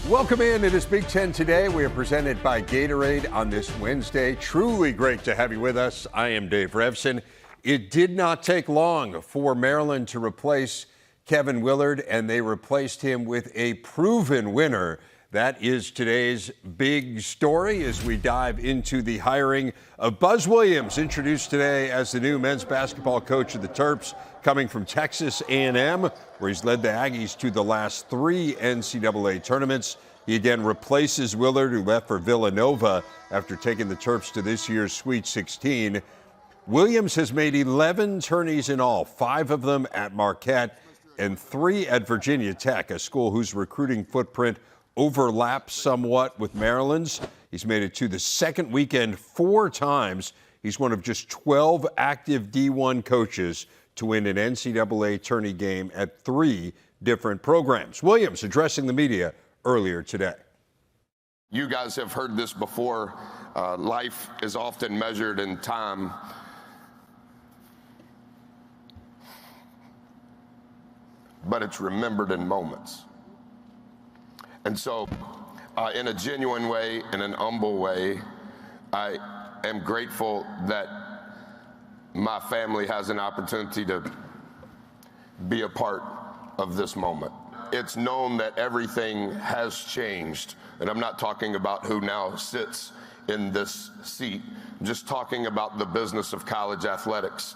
Welcome in. It is Big Ten Today. We are presented by Gatorade on this Wednesday. Truly great to have you with us. I am Dave Revson. It did not take long for Maryland to replace Kevin Willard, and they replaced him with a proven winner. That is today's big story as we dive into the hiring of Buzz Williams, introduced today as the new men's basketball coach of the Terps, coming from Texas A&M, where he's led the Aggies to the last 3 NCAA tournaments. He again replaces Willard, who left for Villanova after taking the Terps to this year's Sweet 16. Williams has made 11 tourneys in all, 5 of them at Marquette and 3 at Virginia Tech, a school whose recruiting footprint overlaps somewhat with Maryland's. He's made it to the second weekend 4 times. He's one of just 12 active D1 coaches to win an NCAA tourney game at 3 different programs. Williams addressing the media earlier today. You guys have heard this before. Life is often measured in time. But it's remembered in moments. And so, in a genuine way, in an humble way, I am grateful that my family has an opportunity to be a part of this moment. It's known that everything has changed, and I'm not talking about who now sits in this seat. I'm just talking about the business of college athletics.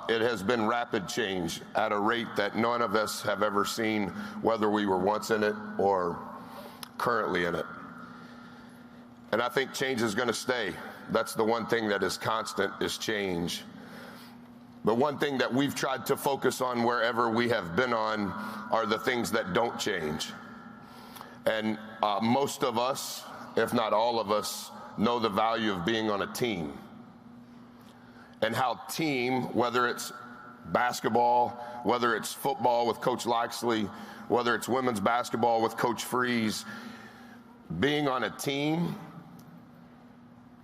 It has been rapid change at a rate that none of us have ever seen, whether we were once in it or currently in it. And I think change is going to stay. That's the one thing that is constant, is change. The one thing that we've tried to focus on wherever we have been on are the things that don't change. And most of us, if not all of us, know the value of being on a team. And how team, whether it's basketball, whether it's football with Coach Loxley, whether it's women's basketball with Coach Freeze, being on a team,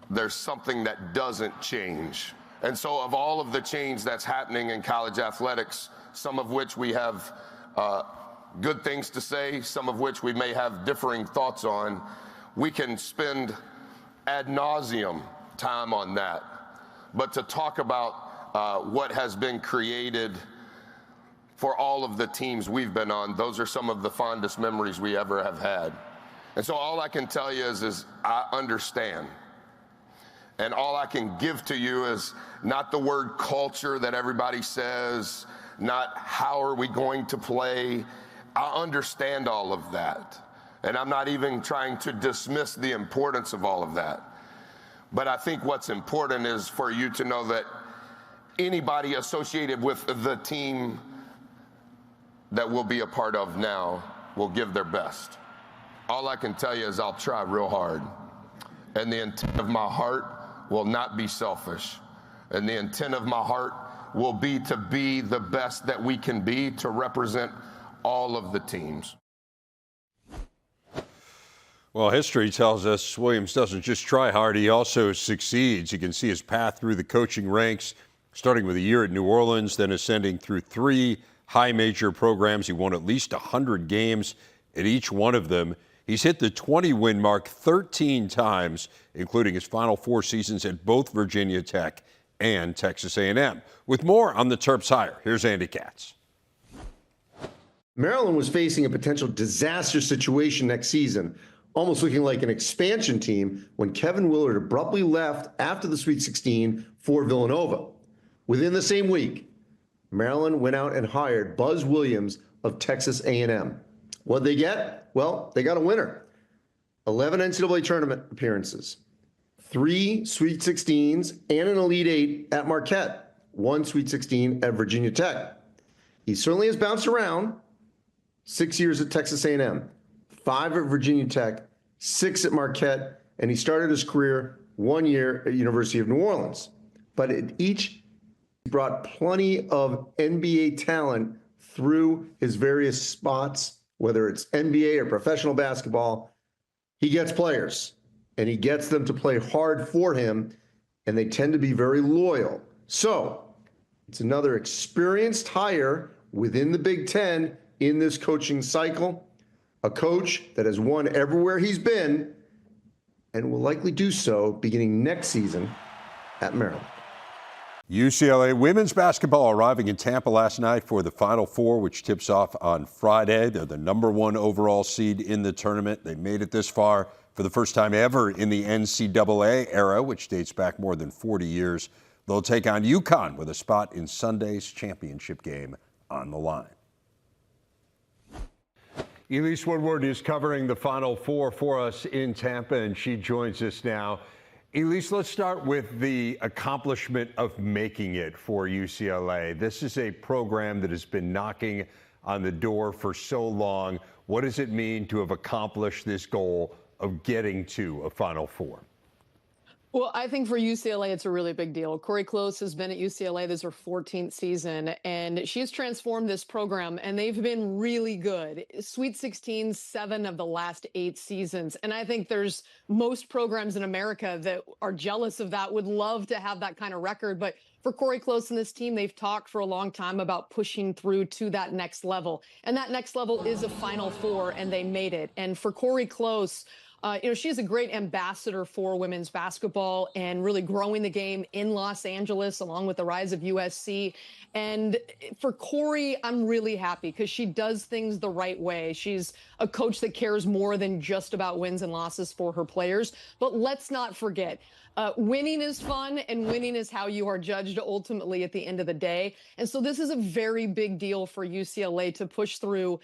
there's something that doesn't change. And so of all of the change that's happening in college athletics, some of which we have good things to say, some of which we may have differing thoughts on, we can spend ad nauseum time on that. But to talk about what has been created for all of the teams we've been on, those are some of the fondest memories we ever have had. And so all I can tell you is I understand. And all I can give to you is not the word culture that everybody says, not how are we going to play. I understand all of that. And I'm not even trying to dismiss the importance of all of that. But I think what's important is for you to know that anybody associated with the team that we'll be a part of now will give their best. All I can tell you is I'll try real hard. And the intent of my heart will not be selfish. And the intent of my heart will be to be the best that we can be to represent all of the teams. Well, history tells us Williams doesn't just try hard, he also succeeds. You can see his path through the coaching ranks, starting with a year at New Orleans, then ascending through 3 high major programs. He won at least 100 games at each one of them. He's hit the 20-win mark 13 times, including his final 4 seasons at both Virginia Tech and Texas A&M. With more on the Terps hire, here's Andy Katz. Maryland was facing a potential disaster situation next season, almost looking like an expansion team, when Kevin Willard abruptly left after the Sweet 16 for Villanova. Within the same week, Maryland went out and hired Buzz Williams of Texas A&M. What'd they get? Well, they got a winner. 11 NCAA tournament appearances, 3 Sweet 16s, and an Elite 8 at Marquette, 1 Sweet 16 at Virginia Tech. He certainly has bounced around. 6 years at Texas A&M, 5 at Virginia Tech, 6 at Marquette, and he started his career 1 year at University of New Orleans. But at each, he brought plenty of NBA talent through his various spots, whether it's NBA or professional basketball. He gets players, and he gets them to play hard for him, and they tend to be very loyal. So it's another experienced hire within the Big Ten in this coaching cycle. a coach that has won everywhere he's been and will likely do so beginning next season at Maryland. UCLA women's basketball arriving in Tampa last night for the Final Four, which tips off on Friday. They're the #1 overall seed in the tournament. They made it this far for the first time ever in the NCAA era, which dates back more than 40 years. They'll take on UCONN with a spot in Sunday's championship game on the line. Elise Woodward is covering the Final Four for us in Tampa, and she joins us now. Elise, let's start with the accomplishment of making it for UCLA. This is a program that has been knocking on the door for so long. What does it mean to have accomplished this goal of getting to a Final Four? Well, I think for UCLA, it's a really big deal. Cori Close has been at UCLA. This is her 14th season, and she's transformed this program, and they've been really good. Sweet 16, 7 of the last 8 seasons. And I think there's most programs in America that are jealous of that, would love to have that kind of record. But for Cori Close and this team, they've talked for a long time about pushing through to that next level. And that next level is a Final Four, and they made it. And for Cori Close, she's a great ambassador for women's basketball and really growing the game in Los Angeles, along with the rise of USC. And for Cori, I'm really happy because she does things the right way. She's a coach that cares more than just about wins and losses for her players. But let's not forget, winning is fun, and winning is how you are judged ultimately at the end of the day. And so this is a very big deal for UCLA to push through,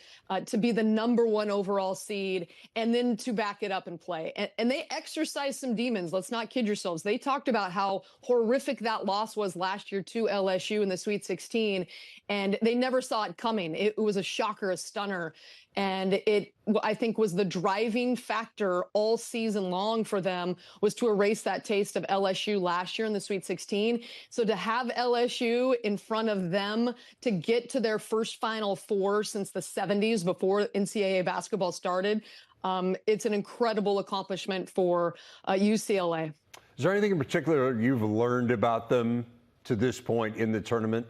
to be the #1 overall seed, and then to back it up and play. And they exercised some demons. Let's not kid yourselves. They talked about how horrific that loss was last year to LSU in the Sweet 16, and they never saw it coming. It was a shocker, a stunner. And it, I think, was the driving factor all season long for them, was to erase that taste of LSU last year in the Sweet 16. So to have LSU in front of them to get to their first Final Four since the 70s, before NCAA basketball started, it's an incredible accomplishment for UCLA. Is there anything in particular you've learned about them to this point in the tournament?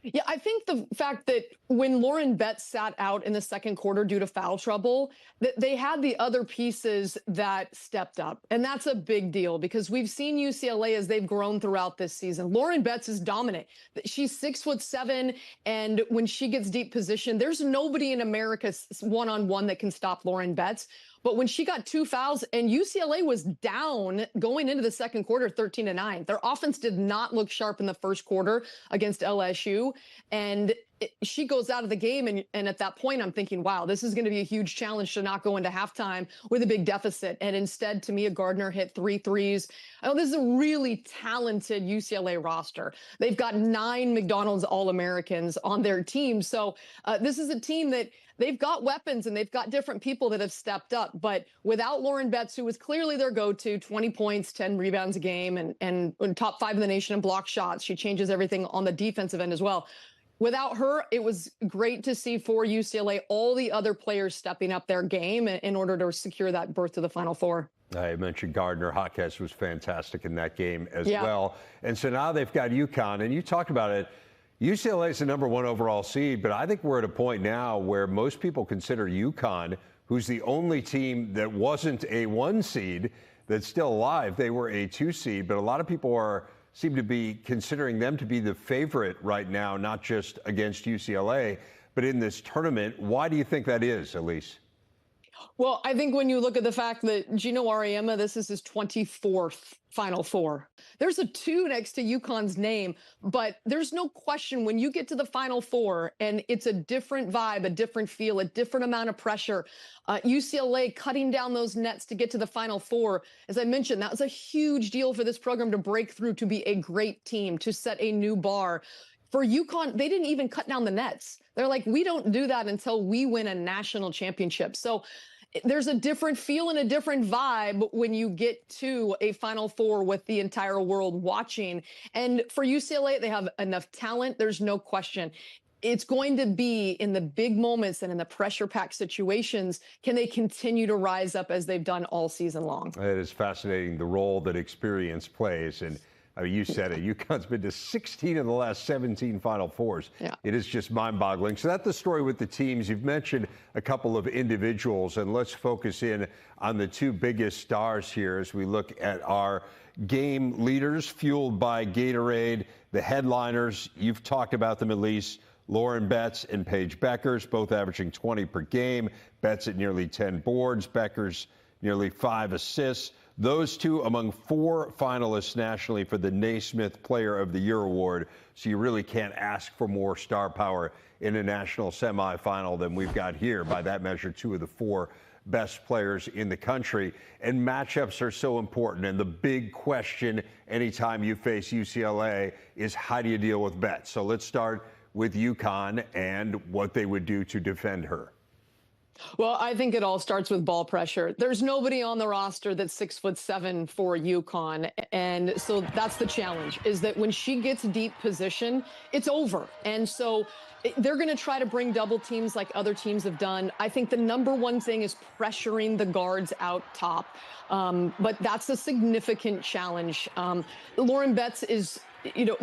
Yeah, I think the fact that when Lauren Betts sat out in the second quarter due to foul trouble, that they had the other pieces that stepped up. And that's a big deal because we've seen UCLA as they've grown throughout this season. Lauren Betts is dominant. She's 6'7", and when she gets deep position, there's nobody in America one-on-one that can stop Lauren Betts. But when she got 2 fouls and UCLA was down going into the second quarter, 13-9, their offense did not look sharp in the first quarter against LSU. And she goes out of the game. And at that point, I'm thinking, wow, this is going to be a huge challenge to not go into halftime with a big deficit. And instead, Tamia Gardner hit 3 threes. Oh, this is a really talented UCLA roster. They've got 9 McDonald's All-Americans on their team. So this is a team that they've got weapons and they've got different people that have stepped up. But without Lauren Betts, who was clearly their go-to, 20 points, 10 rebounds a game, and top 5 in the nation in block shots, she changes everything on the defensive end as well. Without her, it was great to see for UCLA all the other players stepping up their game in order to secure that berth to the Final Four. I mentioned Gardner. Jaquez was fantastic in that game as well. And so now they've got UConn, and you talked about it. UCLA is the #1 overall seed, but I think we're at a point now where most people consider UConn, who's the only team that wasn't a 1 seed that's still alive. They were a 2 seed, but a lot of people seem to be considering them to be the favorite right now, not just against UCLA, but in this tournament. Why do you think that is, Elise? Well, I think when you look at the fact that Gino Auriemma, this is his 24th Final Four. There's a 2 next to UConn's name, but there's no question when you get to the Final Four and it's a different vibe, a different feel, a different amount of pressure. UCLA cutting down those nets to get to the Final Four. As I mentioned, that was a huge deal for this program to break through, to be a great team, to set a new bar. For UConn, they didn't even cut down the nets. They're like, we don't do that until we win a national championship. So there's a different feel and a different vibe when you get to a Final Four with the entire world watching. And for UCLA, they have enough talent. There's no question. It's going to be in the big moments and in the pressure-packed situations, can they continue to rise up as they've done all season long? It is fascinating, the role that experience plays. And I mean, you said it. UConn's been to 16 of the last 17 Final Fours. Yeah. It is just mind-boggling. So that's the story with the teams. You've mentioned a couple of individuals, and let's focus in on the two biggest stars here as we look at our game leaders fueled by Gatorade, the headliners. You've talked about them, Elise. Lauren Betts and Paige Beckers, both averaging 20 per game. Betts at nearly 10 boards. Beckers nearly 5 assists. Those two among 4 finalists nationally for the Naismith Player of the Year award. So you really can't ask for more star power in a national semifinal than we've got here. By that measure, 2 of the 4 best players in the country. And matchups are so important. And the big question anytime you face UCLA is how do you deal with Betts? So let's start with UConn and what they would do to defend her. Well, I think it all starts with ball pressure. There's nobody on the roster that's 6'7" for UConn. And so that's the challenge, is that when she gets deep position, it's over. And so they're going to try to bring double teams like other teams have done. I think the number one thing is pressuring the guards out top. But that's a significant challenge. Lauren Betts is,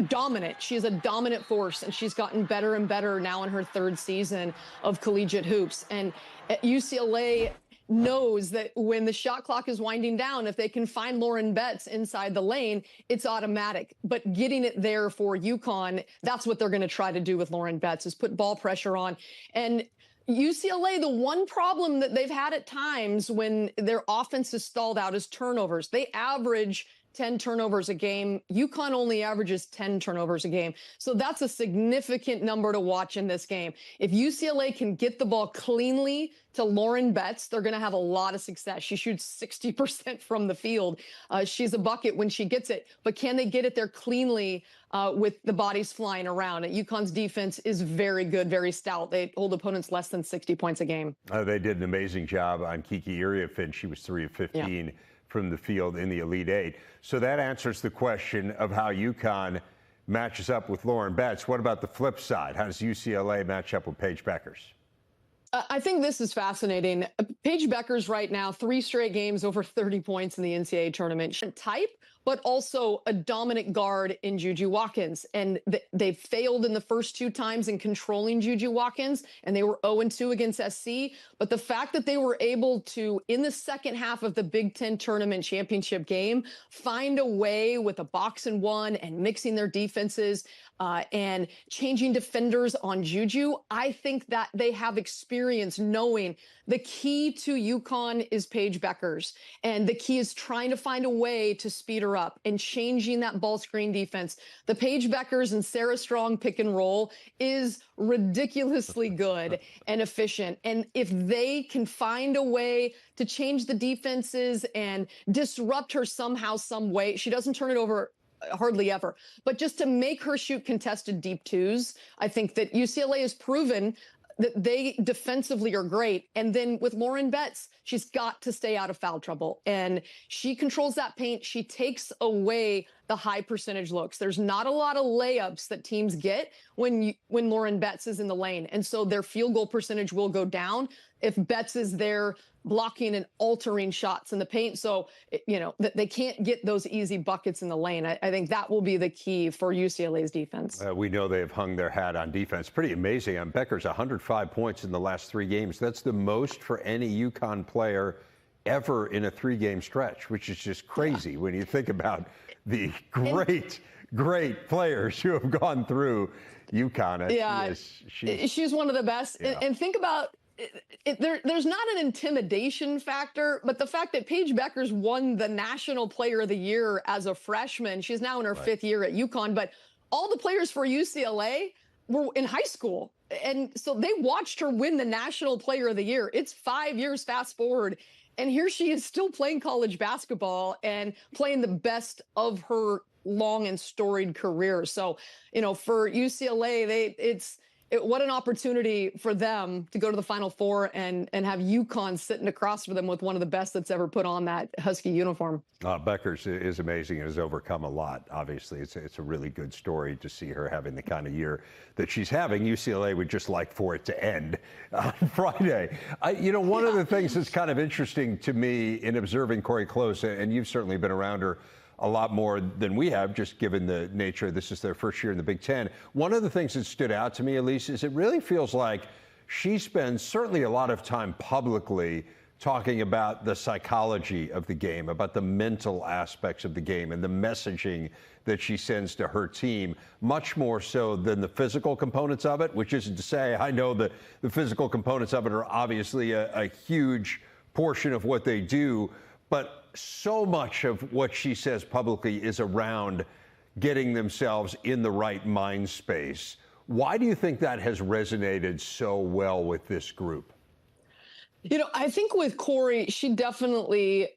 dominant. She is a dominant force, and she's gotten better and better now in her 3rd season of collegiate hoops. And UCLA knows that when the shot clock is winding down, if they can find Lauren Betts inside the lane, it's automatic. But getting it there for UConn, that's what they're going to try to do with Lauren Betts, is put ball pressure on. And UCLA, the one problem that they've had at times when their offense is stalled out is turnovers. They average 10 turnovers a game. UConn only averages 10 turnovers a game. So that's a significant number to watch in this game. If UCLA can get the ball cleanly to Lauren Betts, they're going to have a lot of success. She shoots 60% from the field. She's a bucket when she gets it. But can they get it there cleanly with the bodies flying around? UConn's defense is very good, very stout. They hold opponents less than 60 points a game. They did an amazing job on Kiki Iriafin. She was 3 of 15. Yeah. From the field in the Elite Eight. So that answers the question of how UConn matches up with Lauren Betts. What about the flip side? How does UCLA match up with Paige Beckers? I think this is fascinating. Paige Beckers right now, 3 straight games over 30 points in the NCAA tournament. Type, but also a dominant guard in Juju Watkins. And they failed in the first 2 times in controlling Juju Watkins, and they were 0-2 against SC. But the fact that they were able to, in the second half of the Big Ten tournament championship game, find a way with a box and one and mixing their defenses and changing defenders on Juju, I think that they have experience knowing the key to UConn is Paige Beckers. And the key is trying to find a way to speed her up and changing that ball screen defense. The Paige Beckers and Sarah Strong pick and roll is ridiculously good and efficient. And if they can find a way to change the defenses and disrupt her somehow, some way, she doesn't turn it over hardly ever, but just to make her shoot contested deep 2s, I think that UCLA has proven that they defensively are great. And then with Lauren Betts, she's got to stay out of foul trouble. And she controls that paint. She takes away the high percentage looks. There's not a lot of layups that teams get when Lauren Betts is in the lane. And so their field goal percentage will go down if Betts is there blocking and altering shots in the paint. So, they can't get those easy buckets in the lane. I think that will be the key for UCLA's defense. We know they have hung their hat on defense. Pretty amazing. Beckers, 105 points in the last 3 games. That's the most for any UConn player ever in a 3-game stretch, which is just crazy when you think about the great players who have gone through UConn. She's one of the best. Yeah. And think about there's not an intimidation factor, but the fact that Paige Beckers won the National Player of the Year as a freshman, she's now in her 5th year at UConn, but all the players for UCLA were in high school. And so they watched her win the National Player of the Year. It's 5 years fast forward. And here she is still playing college basketball and playing the best of her long and storied career. So, for UCLA, what an opportunity for them to go to the Final Four and have UConn sitting across from them with one of the best that's ever put on that Husky uniform. Beckers is amazing and has overcome a lot. Obviously, it's a really good story to see her having the kind of year that she's having. UCLA would just like for it to end on Friday. One of the things that's kind of interesting to me in observing Cori Close, and you've certainly been around her a lot more than we have, just given the nature this is their first year in the Big Ten. One of the things that stood out to me, Elise, is it really feels like she spends certainly a lot of time publicly talking about the psychology of the game, about the mental aspects of the game and the messaging that she sends to her team, much more so than the physical components of it, which isn't to say I know that the physical components of it are obviously a huge portion of what they do, but so much of what she says publicly is around getting themselves in the right mind space. Why do you think that has resonated so well with this group? You know, I think with Corey, she definitely,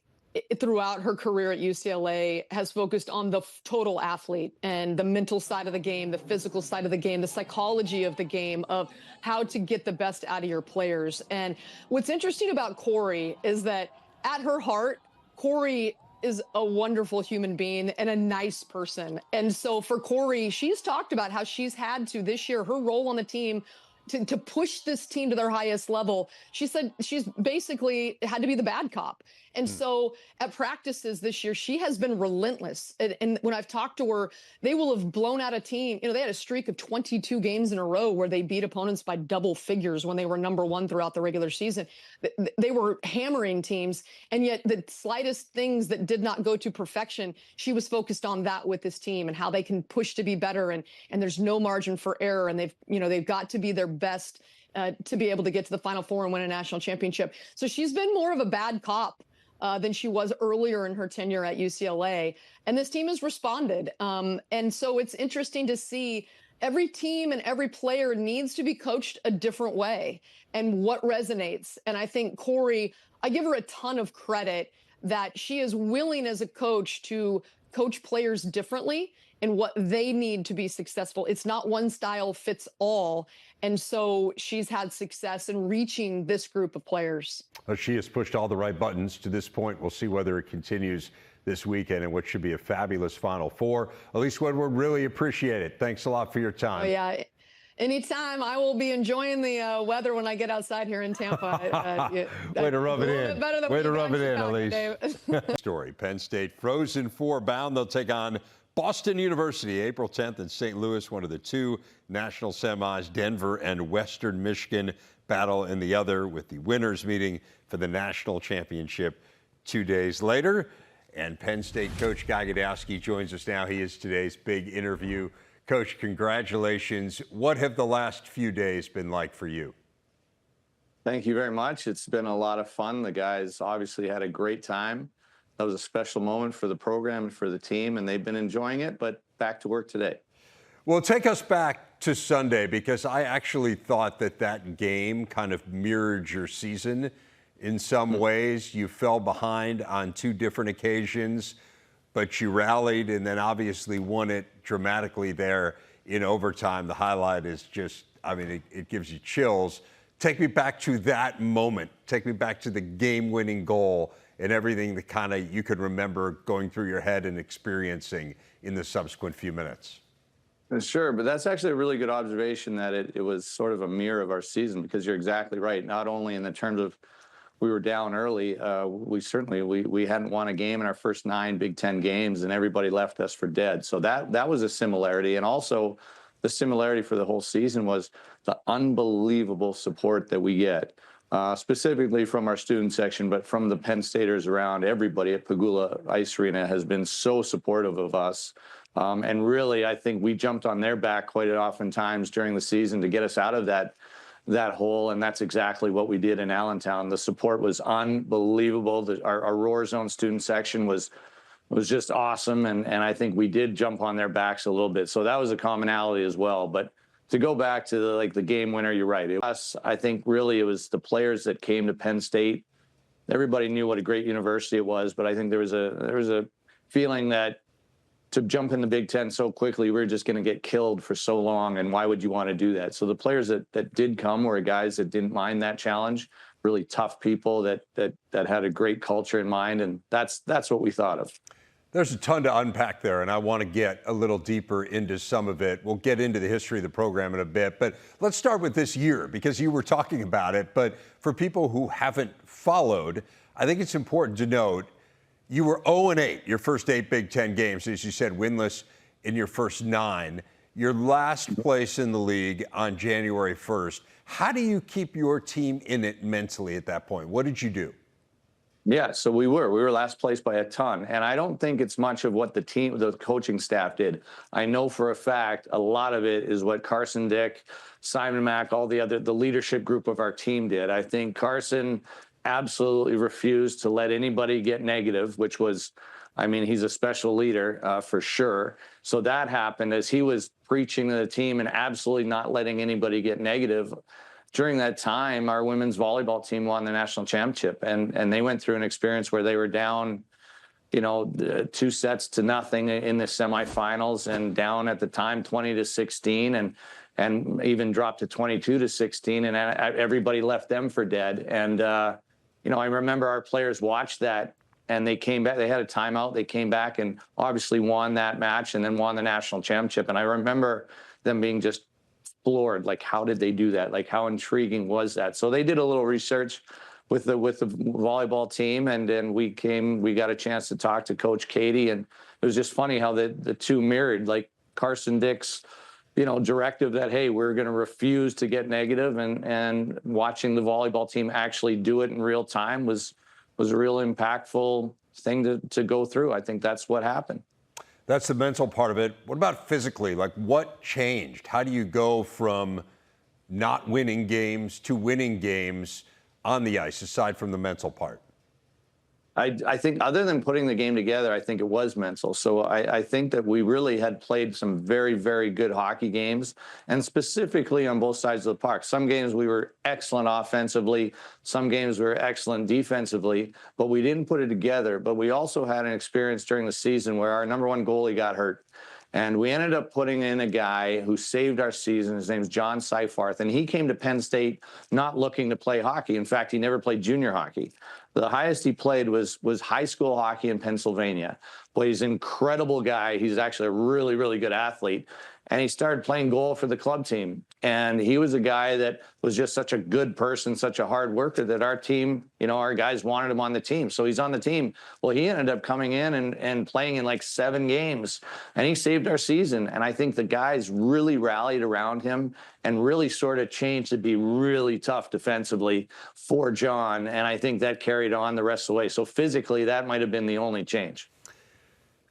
throughout her career at UCLA, has focused on the total athlete and the mental side of the game, the physical side of the game, the psychology of the game, of how to get the best out of your players. And what's interesting about Corey is that at her heart, Corey is a wonderful human being and a nice person. And so for Corey, she's talked about how she's had to this year, her role on the team, to push this team to their highest level. She said she's basically had to be the bad cop. And so at practices this year, she has been relentless. And when I've talked to her, they will have blown out a team. You know, they had a streak of 22 games in a row where they beat opponents by double figures when they were #1 throughout the regular season. They were hammering teams. And yet the slightest things that did not go to perfection, she was focused on that with this team and how they can push to be better. And there's no margin for error. And they've got to be their best to be able to get to the Final Four and win a national championship. So she's been more of a bad cop than she was earlier in her tenure at UCLA. And this team has responded. And so it's interesting to see every team and every player needs to be coached a different way and what resonates. And I think Corey, I give her a ton of credit that she is willing as a coach to coach players differently and what they need to be successful. It's not one style fits all. And so she's had success in reaching this group of players. She has pushed all the right buttons to this point. We'll see whether it continues this weekend in what should be a fabulous Final Four. Elise Woodward, really appreciate it. Thanks a lot for your time. Oh, yeah. Anytime. I will be enjoying the weather when I get outside here in Tampa. Way to rub it in. Way to rub it in, Elise. Story. Penn State Frozen Four bound. They'll take on Boston University April 10th in St. Louis, one of the two national semis. Denver and Western Michigan battle in the other, with the winners meeting for the national championship 2 days later. And Penn State coach Guy Gadowsky joins us now. He is today's big interview. Coach, congratulations. What have the last few days been like for you? Thank you very much. It's been a lot of fun. The guys obviously had a great time. That was a special moment for the program and for the team, and they've been enjoying it, but back to work today. Well, take us back to Sunday, because I actually thought that game kind of mirrored your season in some ways. You fell behind on two different occasions, but you rallied and then obviously won it dramatically there in overtime. The highlight is just, I mean, it gives you chills. Take me back to that moment. Take me back to the game-winning goal and everything that kind of you could remember going through your head and experiencing in the subsequent few minutes. Sure, but that's actually a really good observation that it was sort of a mirror of our season, because you're exactly right. Not only in the terms of we were down early, we hadn't won a game in our first 9 Big Ten games, and everybody left us for dead. So that was a similarity. And also the similarity for the whole season was the unbelievable support that we get. Specifically from our student section, but from the Penn Staters around. Everybody at Pagula Ice Arena has been so supportive of us. And really, I think we jumped on their back quite often times during the season to get us out of that hole, and that's exactly what we did in Allentown. The support was unbelievable. Our Roar Zone student section was just awesome, and I think we did jump on their backs a little bit. So that was a commonality as well. But to go back to the game winner, you're right. I think really it was the players that came to Penn State. Everybody knew what a great university it was, but I think there was a feeling that to jump in the Big Ten so quickly, we were just going to get killed for so long, and why would you want to do that? So the players that did come were guys that didn't mind that challenge, really tough people that had a great culture in mind, and that's what we thought of. There's a ton to unpack there, and I want to get a little deeper into some of it. We'll get into the history of the program in a bit, but let's start with this year, because you were talking about it. But for people who haven't followed, I think it's important to note You were 0-8 your first 8 Big Ten games, as you said, winless in your first 9. You're last place in the league on January 1st. How do you keep your team in it mentally at that point? What did you do? Yeah, so we were last place by a ton. And I don't think it's much of what the coaching staff did. I know for a fact a lot of it is what Carson Dick, Simon Mack, the leadership group of our team did. I think Carson absolutely refused to let anybody get negative, which was, I mean, he's a special leader for sure. So that happened as he was preaching to the team and absolutely not letting anybody get negative. During that time, our women's volleyball team won the national championship, and they went through an experience where they were down, 2-0 in the semifinals, and down at the time 20-16, and even dropped to 22-16, and everybody left them for dead. And I remember our players watched that, and they came back. They had a timeout. They came back and obviously won that match, and then won the national championship. And I remember them being just floored, like, how did they do that? Like, how intriguing was that? So they did a little research with the volleyball team, and then we got a chance to talk to Coach Katie, and it was just funny how the two mirrored, like Carson Dick's directive that, hey, we're going to refuse to get negative, and watching the volleyball team actually do it in real time was a real impactful thing to go through. I think that's what happened. That's the mental part of it. What about physically? Like, what changed? How do you go from not winning games to winning games on the ice, aside from the mental part? I think other than putting the game together, I think it was mental. So I think that we really had played some very, very good hockey games, and specifically on both sides of the puck. Some games we were excellent offensively. Some games we were excellent defensively, but we didn't put it together. But we also had an experience during the season where our number one goalie got hurt. And we ended up putting in a guy who saved our season. His name's John Seifarth, and he came to Penn State not looking to play hockey. In fact, he never played junior hockey. The highest he played was high school hockey in Pennsylvania. Boy, he's an incredible guy. He's actually a really, really good athlete. And he started playing goal for the club team. And he was a guy that was just such a good person, such a hard worker, that our team, our guys wanted him on the team. So he's on the team. Well, he ended up coming in and playing in like 7 games, and he saved our season. And I think the guys really rallied around him and really sort of changed to be really tough defensively for John. And I think that carried on the rest of the way. So physically, that might have been the only change.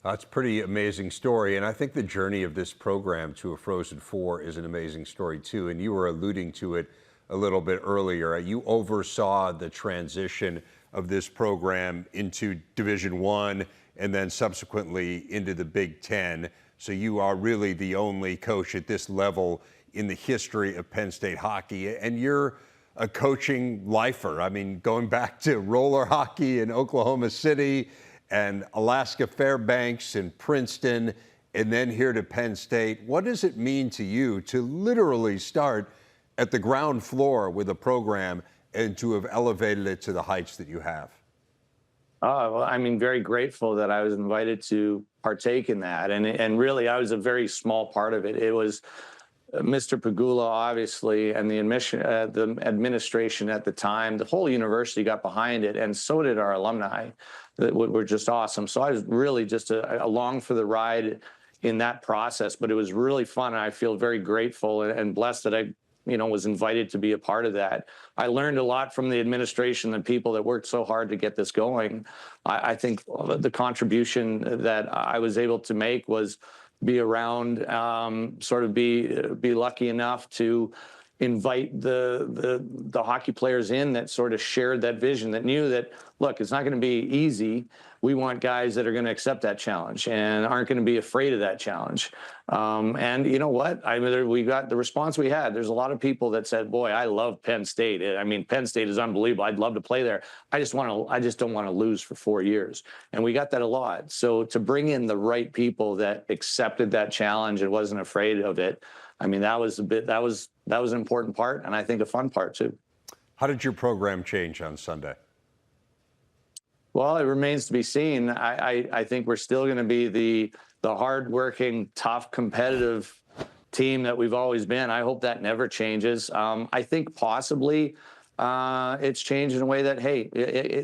That's a pretty amazing story, and I think the journey of this program to a Frozen Four is an amazing story too, and you were alluding to it a little bit earlier. You oversaw the transition of this program into Division I and then subsequently into the Big Ten, so you are really the only coach at this level in the history of Penn State hockey, and you're a coaching lifer. I mean, going back to roller hockey in Oklahoma City and Alaska Fairbanks and Princeton, and then here to Penn State. What does it mean to you to literally start at the ground floor with a program and to have elevated it to the heights that you have? Well, I mean, very grateful that I was invited to partake in that. And really, I was a very small part of it. It was Mr. Pegula, obviously, and the administration at the time. The whole university got behind it, and so did our alumni. That were just awesome. So I was really just along for the ride in that process, but it was really fun. And I feel very grateful and blessed that I, was invited to be a part of that. I learned a lot from the administration, the people that worked so hard to get this going. I think the contribution that I was able to make was be around, sort of be lucky enough to invite the hockey players in that sort of shared that vision, that knew that, look, it's not going to be easy. We want guys that are going to accept that challenge and aren't going to be afraid of that challenge. And you know what? I mean, we got the response we had. There's a lot of people that said, boy, I love Penn State. I mean, Penn State is unbelievable. I'd love to play there. I just don't want to lose for 4 years. And we got that a lot. So to bring in the right people that accepted that challenge and wasn't afraid of it, I mean, that was an important part, and I think a fun part too. How did your program change on Sunday? Well, it remains to be seen. I think we're still going to be the hardworking, tough, competitive team that we've always been. I hope that never changes. I think possibly it's changed in a way that, hey,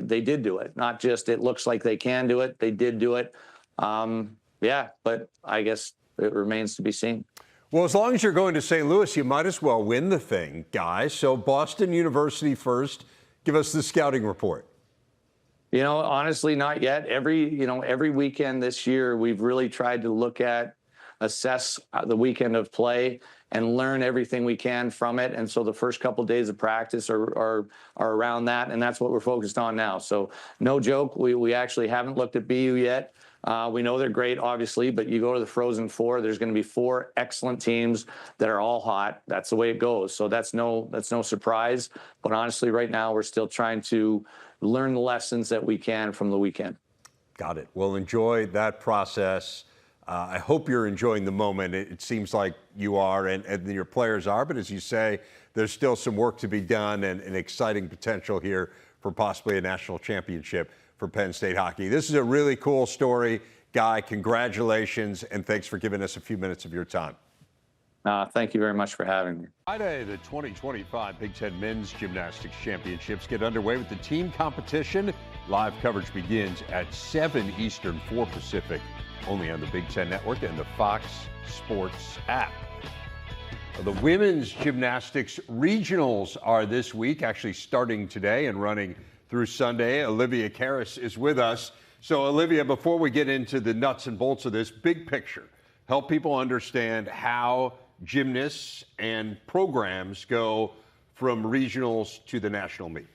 they did do it. Not just it looks like they can do it. They did do it. Yeah, but I guess it remains to be seen. Well, as long as you're going to St. Louis, you might as well win the thing, guys. So Boston University first. Give us the scouting report. Honestly, not yet. Every weekend this year, we've really tried to assess the weekend of play and learn everything we can from it. And so the first couple of days of practice are around that, and that's what we're focused on now. So no joke, we actually haven't looked at BU yet. We know they're great, obviously, but you go to the Frozen Four, there's going to be 4 excellent teams that are all hot. That's the way it goes. So that's no surprise. But honestly, right now, we're still trying to learn the lessons that we can from the weekend. Got it. Well, enjoy that process. I hope you're enjoying the moment. It seems like you are and your players are. But as you say, there's still some work to be done and an exciting potential here for possibly a national championship for Penn State hockey. This is a really cool story. Guy, congratulations, and thanks for giving us a few minutes of your time. Thank you very much for having me. Friday, the 2025 Big Ten Men's Gymnastics Championships get underway with the team competition. Live coverage begins at 7 Eastern, 4 Pacific, only on the Big Ten Network and the Fox Sports app. The women's gymnastics regionals are this week, actually starting today and running through Sunday. Olivia Karras is with us. So, Olivia, before we get into the nuts and bolts of this, big picture, help people understand how gymnasts and programs go from regionals to the national meet.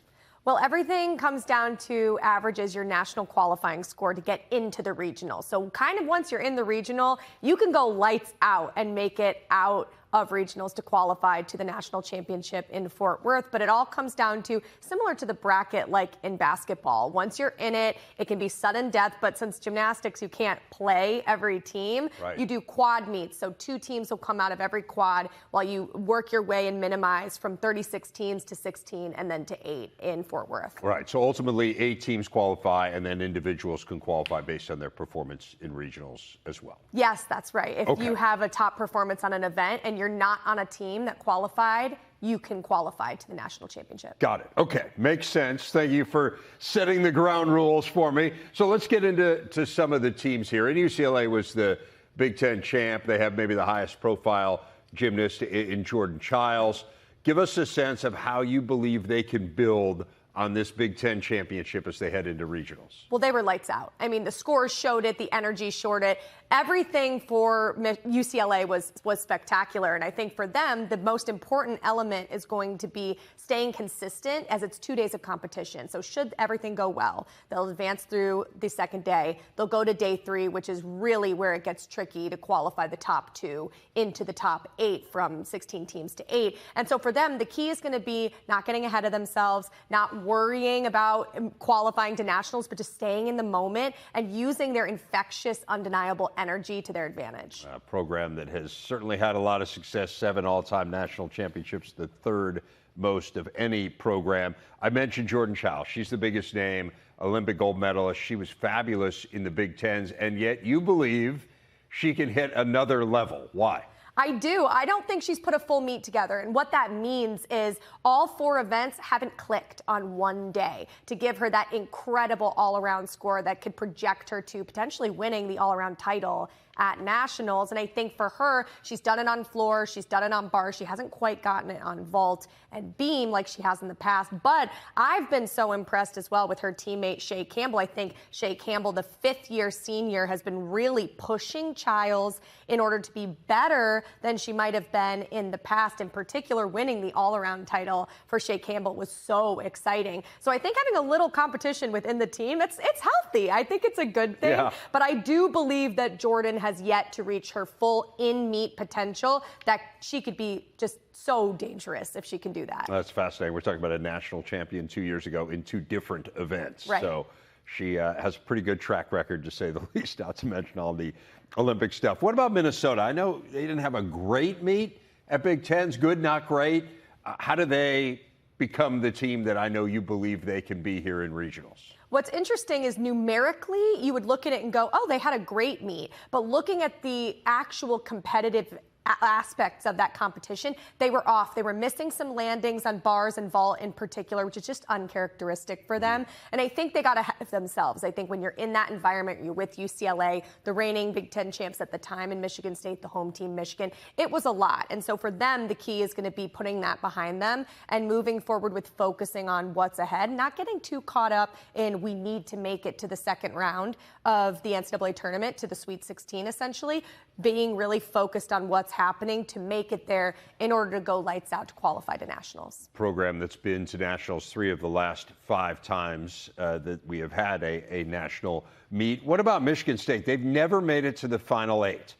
Well, everything comes down to averages your national qualifying score to get into the regional. So kind of once you're in the regional, you can go lights out and make it out of regionals to qualify to the national championship in Fort Worth. But it all comes down to similar to the bracket like in basketball. Once you're in it, it can be sudden death. But since gymnastics, you can't play every team, right. You do quad meets. So 2 teams will come out of every quad while you work your way and minimize from 36 teams to 16 and then to 8 in Fort Worth. Right. So ultimately 8 teams qualify and then individuals can qualify based on their performance in regionals as well. Yes, that's right. If you have a top performance on an event and you're not on a team that qualified, you can qualify to the national championship. Got it. Okay. Makes sense. Thank you for setting the ground rules for me. So let's get into some of the teams here. And UCLA was the Big Ten champ. They have maybe the highest profile gymnast in Jordan Childs. Give us a sense of how you believe they can build on this Big Ten championship as they head into regionals. Well, they were lights out. I mean, the scores showed it, the energy showed it. Everything for UCLA was spectacular. And I think for them, the most important element is going to be staying consistent as it's 2 days of competition. So should everything go well, they'll advance through the second day. They'll go to day 3, which is really where it gets tricky to qualify the top 2 into the top 8 from 16 teams to 8. And so for them, the key is going to be not getting ahead of themselves, not worrying about qualifying to nationals, but just staying in the moment and using their infectious, undeniable energy to their advantage. A program that has certainly had a lot of success, 7 all-time national championships, the 3rd most of any program. I mentioned Jordan Childs. She's the biggest name, Olympic gold medalist. She was fabulous in the Big Tens, and yet you believe she can hit another level. Why? I do. I don't think she's put a full meet together. And what that means is all 4 events haven't clicked on one day to give her that incredible all-around score that could project her to potentially winning the all-around title at nationals. And I think for her, she's done it on floor, she's done it on bar, she hasn't quite gotten it on vault and beam like she has in the past. But I've been so impressed as well with her teammate Shea Campbell. I think Shea Campbell, the 5th-year senior, has been really pushing Childs in order to be better than she might have been in the past. In particular, winning the all-around title for Shea Campbell was so exciting. So I think having a little competition within the team, it's healthy. I think it's a good thing. Yeah. But I do believe that Jordan has yet to reach her full in-meet potential, that she could be just so dangerous if she can do that. That's fascinating. We're talking about a national champion 2 years ago in 2 different events. Right. So she has a pretty good track record, to say the least, not to mention all the Olympic stuff. What about Minnesota? I know they didn't have a great meet at Big Tens. Good, not great. How do they become the team that I know you believe they can be here in regionals? What's interesting is numerically, you would look at it and go, oh, they had a great meet. But looking at the actual competitive aspects of that competition, they were off. They were missing some landings on bars and vault in particular, which is just uncharacteristic for them. And I think they got ahead of themselves. I think when you're in that environment, you're with UCLA, the reigning Big Ten champs at the time, in Michigan State, the home team, Michigan, it was a lot. And so for them, the key is going to be putting that behind them and moving forward with focusing on what's ahead, not getting too caught up in we need to make it to the second round of the NCAA tournament, to the Sweet 16 essentially, being really focused on what's happening to make it there in order to go lights out to qualify to nationals. Program that's been to nationals 3 of the last 5 times that we have had a national meet. What about Michigan State? They've never made it to the Final 8.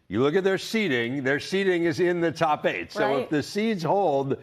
You look at their seeding is in the top 8. So if the seeds hold,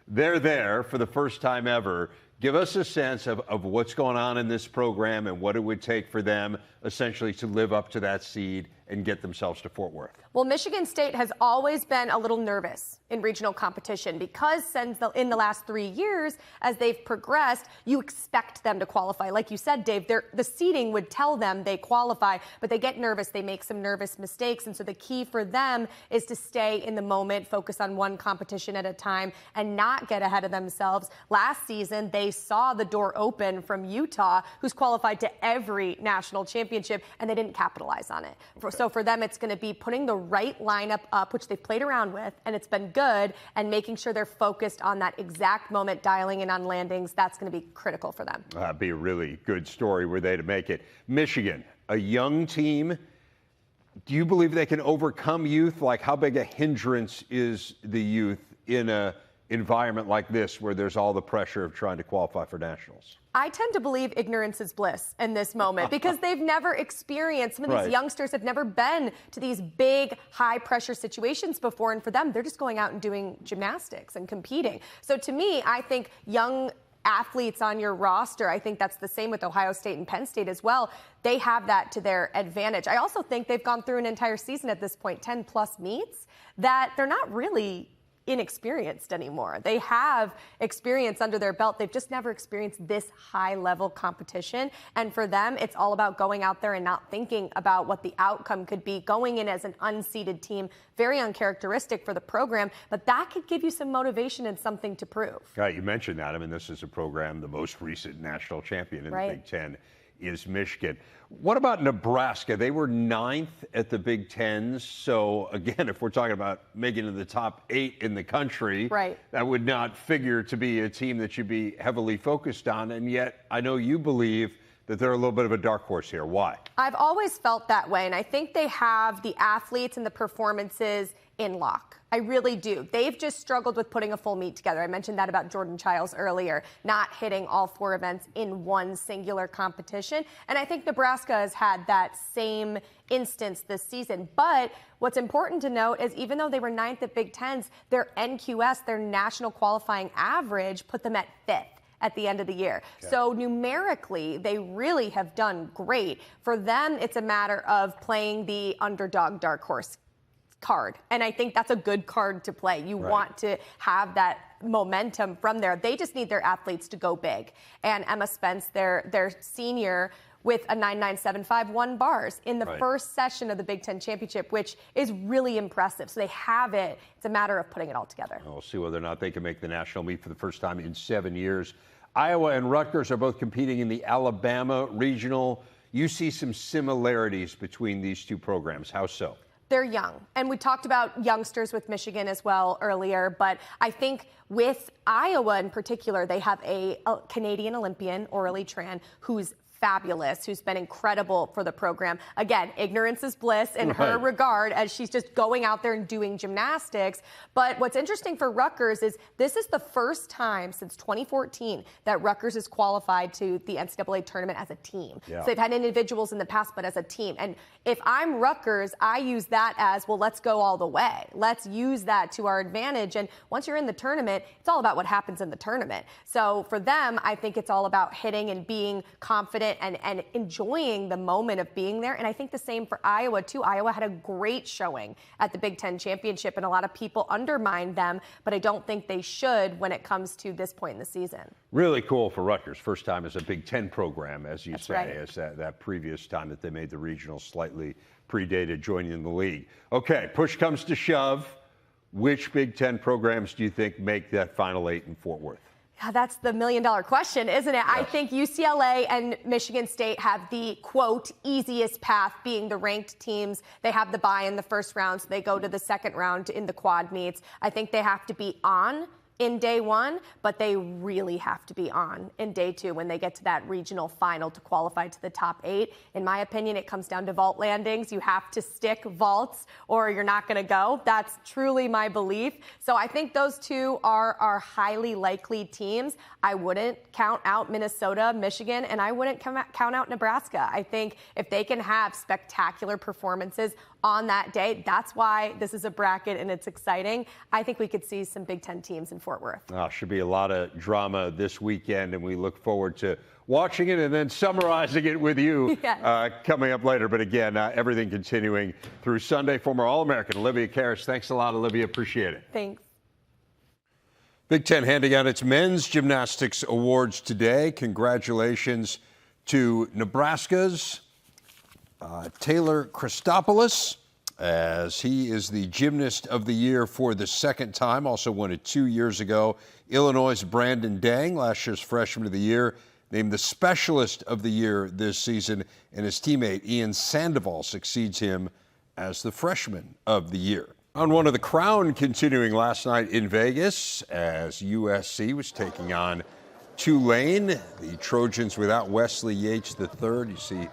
they're there for the first time ever. Give us a sense of what's going on in this program and what it would take for them essentially to live up to that seed and get themselves to Fort Worth. Well, Michigan State has always been a little nervous in regional competition because in the last 3 years, as they've progressed, you expect them to qualify. Like you said, Dave, the seeding would tell them they qualify, but they get nervous. They make some nervous mistakes. And so the key for them is to stay in the moment, focus on one competition at a time, and not get ahead of themselves. Last season, they saw the door open from Utah, who's qualified to every national championship, and they didn't capitalize on it. So for them, it's going to be putting the right lineup up, which they've played around with, and it's been good, and making sure they're focused on that exact moment, dialing in on landings. That's going to be critical for them. That'd be a really good story were they to make it. Michigan, a young team. Do you believe they can overcome youth? Like, how big a hindrance is the youth in a environment like this where there's all the pressure of trying to qualify for nationals? I tend to believe ignorance is bliss in this moment because they've never experienced, some of these youngsters have never been to these big, high-pressure situations before, and for them, they're just going out and doing gymnastics and competing. So to me, I think young athletes on your roster, I think that's the same with Ohio State and Penn State as well. They have that to their advantage. I also think they've gone through an entire season at this point, 10-plus meets, that they're not really inexperienced anymore. They have experience under their belt. They've just never experienced this high-level competition. And for them, it's all about going out there and not thinking about what the outcome could be, going in as an unseeded team, very uncharacteristic for the program, but that could give you some motivation and something to prove. You mentioned that. I mean, this is a program, the most recent national champion in the Big Ten is Michigan. What about Nebraska? They were 9th at the Big Ten. So, again, if we're talking about making it to the top 8 in the country, that would not figure to be a team that you'd be heavily focused on. And yet, I know you believe that they're a little bit of a dark horse here. Why? I've always felt that way, and I think they have the athletes and the performances in lock. I really do. They've just struggled with putting a full meet together. I mentioned that about Jordan Childs earlier, not hitting all 4 events in one singular competition. And I think Nebraska has had that same instance this season. But what's important to note is even though they were 9th at Big Tens, their NQS, their national qualifying average, put them at 5th. At the end of the year. So numerically, they really have done great. For them, it's a matter of playing the underdog dark horse card. And I think that's a good card to play. You want to have that momentum from there. They just need their athletes to go big. And Emma Spence, their senior, with a 9.975 won bars in the first session of the Big Ten Championship, which is really impressive. So they have it. It's a matter of putting it all together. We'll see whether or not they can make the national meet for the first time in 7 years. Iowa and Rutgers are both competing in the Alabama regional. You see some similarities between these two programs. How so? They're young. And we talked about youngsters with Michigan as well earlier. But I think with Iowa in particular, they have a Canadian Olympian, Aurelie Tran, who's fabulous, who's been incredible for the program. Again, ignorance is bliss in her regard as she's just going out there and doing gymnastics. But what's interesting for Rutgers is this is the first time since 2014 that Rutgers is qualified to the NCAA tournament as a team. So they've had individuals in the past, but as a team. And if I'm Rutgers, I use that as, well, let's go all the way. Let's use that to our advantage. And once you're in the tournament, it's all about what happens in the tournament. So for them, I think it's all about hitting and being confident and enjoying the moment of being there. And I think the same for Iowa, too. Iowa had a great showing at the Big Ten Championship, and a lot of people undermined them, but I don't think they should when it comes to this point in the season. Really cool for Rutgers. First time as a Big Ten program, as you That's say, right. as that previous time that they made the regional slightly predated joining the league. Okay, push comes to shove. Which Big Ten programs do you think make that Final Eight in Fort Worth? Yeah, that's the million-dollar question, isn't it? Yes. I think UCLA and Michigan State have the, quote, easiest path, being the ranked teams. They have the bye in the first round, so they go to the second round in the quad meets. I think they have to be on in day one, but they really have to be on in day two when they get to that regional final to qualify to the top 8. In my opinion, it comes down to vault landings. You have to stick vaults or you're not going to go. That's truly my belief. So I think those two are highly likely teams. I wouldn't count out Minnesota, Michigan, and I wouldn't count out Nebraska. I think if they can have spectacular performances on that day, that's why this is a bracket and it's exciting. I think we could see some Big Ten teams in Fort Worth. Should be a lot of drama this weekend, and we look forward to watching it and then summarizing it with you coming up later. But again, everything continuing through Sunday. Former All-American Olivia Karras. Thanks a lot, Olivia. Appreciate it. Thanks. Big Ten handing out its men's gymnastics awards today. Congratulations to Nebraska's Taylor Christopoulos, as he is the Gymnast of the Year for the second time. Also won it 2 years ago. Illinois' Brandon Dang, last year's Freshman of the Year, named the Specialist of the Year this season, and his teammate Ian Sandoval succeeds him as the Freshman of the Year. On one of the Crown continuing last night in Vegas, as USC was taking on Tulane, the Trojans without Wesley Yates III. You see,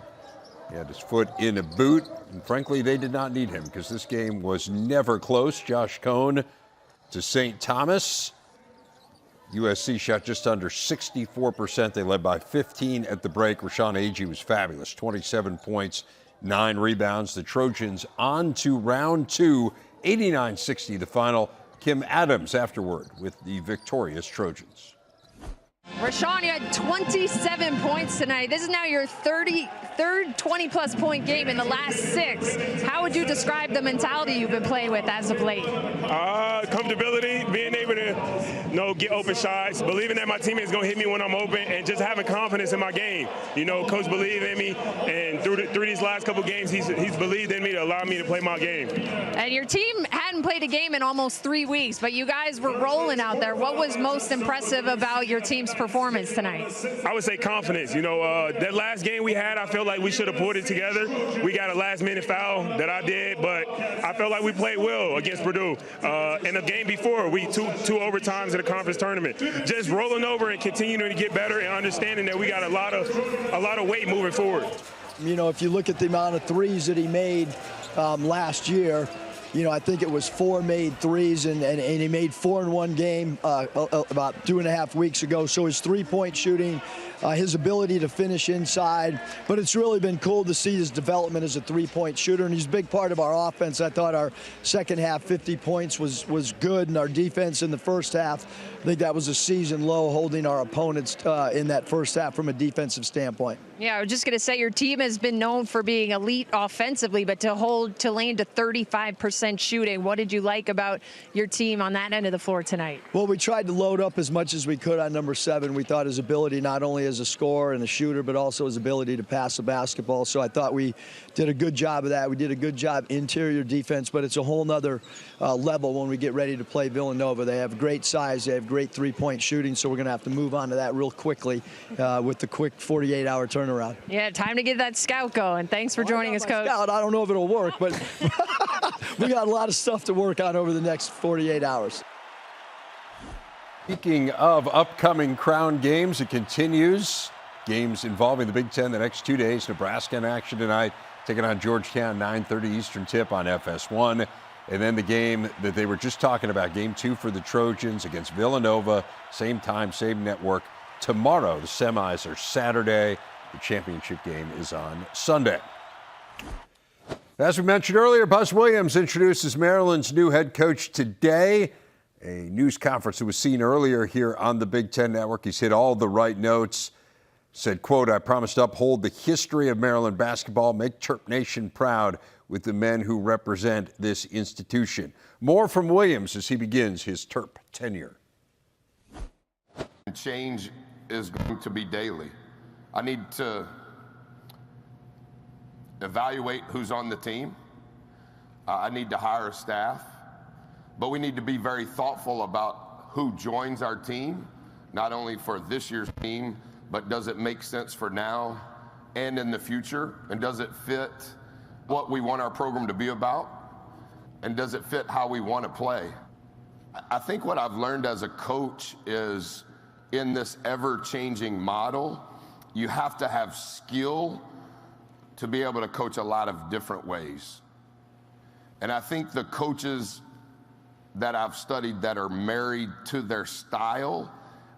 he had his foot in a boot, and frankly, they did not need him because this game was never close. Josh Cohn to St. Thomas. USC shot just under 64%. They led by 15 at the break. Rashawn Agee was fabulous, 27 points, 9 rebounds. The Trojans on to round 2, 89-60 the final. Kim Adams afterward with the victorious Trojans. Rashawn, you had 27 points tonight. This is now your third 20-plus point game in the last 6. How would you describe the mentality you've been playing with as of late? Comfortability, being able to get open shots, believing that my teammate's going to hit me when I'm open, and just having confidence in my game. Coach believed in me, and through these last couple games, he's believed in me to allow me to play my game. And your team hadn't played a game in almost 3 weeks, but you guys were rolling out there. What was most impressive about your team's performance tonight? I would say confidence. That last game we had, I felt like we should have pulled it together. We got a last-minute foul that I did, but I felt like we played well against Purdue. And the game before, we two overtimes in the conference tournament. Just rolling over and continuing to get better and understanding that we got a lot of weight moving forward. If you look at the amount of threes that he made last year, I think it was 4 made threes, and he made 4 in one game about 2.5 weeks ago. So his three-point shooting, his ability to finish inside, but it's really been cool to see his development as a three-point shooter, and he's a big part of our offense. I thought our second half 50 points was good, and our defense in the first half, I think that was a season low, holding our opponents in that first half from a defensive standpoint. Yeah, I was just going to say your team has been known for being elite offensively, but to hold Tulane to 35% shooting, what did you like about your team on that end of the floor tonight? Well, we tried to load up as much as we could on number 7. We thought his ability not only as a scorer and a shooter, but also his ability to pass the basketball. So I thought we did a good job of that. We did a good job interior defense, but it's a whole nother level when we get ready to play Villanova. They have great size. They have great three-point shooting, so we're going to have to move on to that real quickly with the quick 48-hour turnaround. Yeah, time to get that scout going. Thanks for joining us, Coach. Scout, I don't know if it'll work, but we got a lot of stuff to work on over the next 48 hours. Speaking of upcoming Crown games, it continues. Games involving the Big Ten the next 2 days. Nebraska in action tonight, taking on Georgetown, 9:30 Eastern tip on FS1. And then the game that they were just talking about, game 2 for the Trojans against Villanova, same time, same network. Tomorrow, the semis are Saturday. The championship game is on Sunday. As we mentioned earlier, Buzz Williams introduces Maryland's new head coach today. A news conference that was seen earlier here on the Big Ten Network. He's hit all the right notes. Said, quote, "I promise to uphold the history of Maryland basketball, make Terp Nation proud with the men who represent this institution." More from Williams as he begins his Terp tenure. Change is going to be daily. I need to evaluate who's on the team. I need to hire a staff. But we need to be very thoughtful about who joins our team, not only for this year's team, but does it make sense for now and in the future? And does it fit what we want our program to be about? And does it fit how we want to play? I think what I've learned as a coach is in this ever-changing model, you have to have skill to be able to coach a lot of different ways. And I think the coaches that I've studied that are married to their style,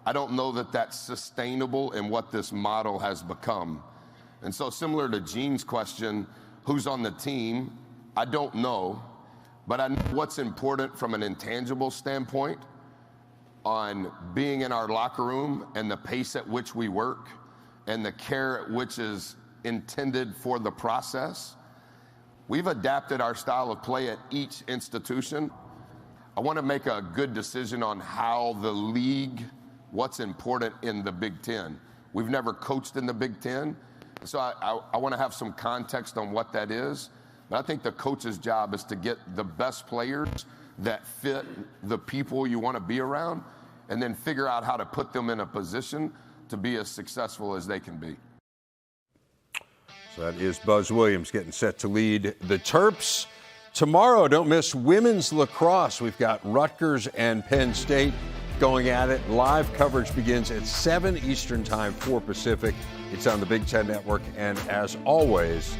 I don't know that that's sustainable in what this model has become. And so similar to Gene's question, who's on the team, I don't know, but I know what's important from an intangible standpoint on being in our locker room and the pace at which we work and the care at which is intended for the process. We've adapted our style of play at each institution. I want to make a good decision on how the league, what's important in the Big Ten. We've never coached in the Big Ten, so I want to have some context on what that is. But I think the coach's job is to get the best players that fit the people you want to be around, and then figure out how to put them in a position to be as successful as they can be. So that is Buzz Williams getting set to lead the Terps. Tomorrow, don't miss women's lacrosse. We've got Rutgers and Penn State going at it. Live coverage begins at 7 Eastern Time, 4 Pacific. It's on the Big Ten Network and, as always,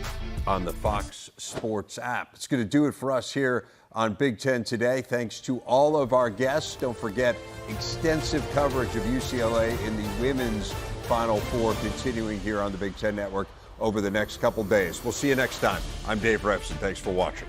on the Fox Sports app. It's going to do it for us here on Big Ten Today. Thanks to all of our guests. Don't forget extensive coverage of UCLA in the women's Final Four continuing here on the Big Ten Network over the next couple days. We'll see you next time. I'm Dave Revson. Thanks for watching.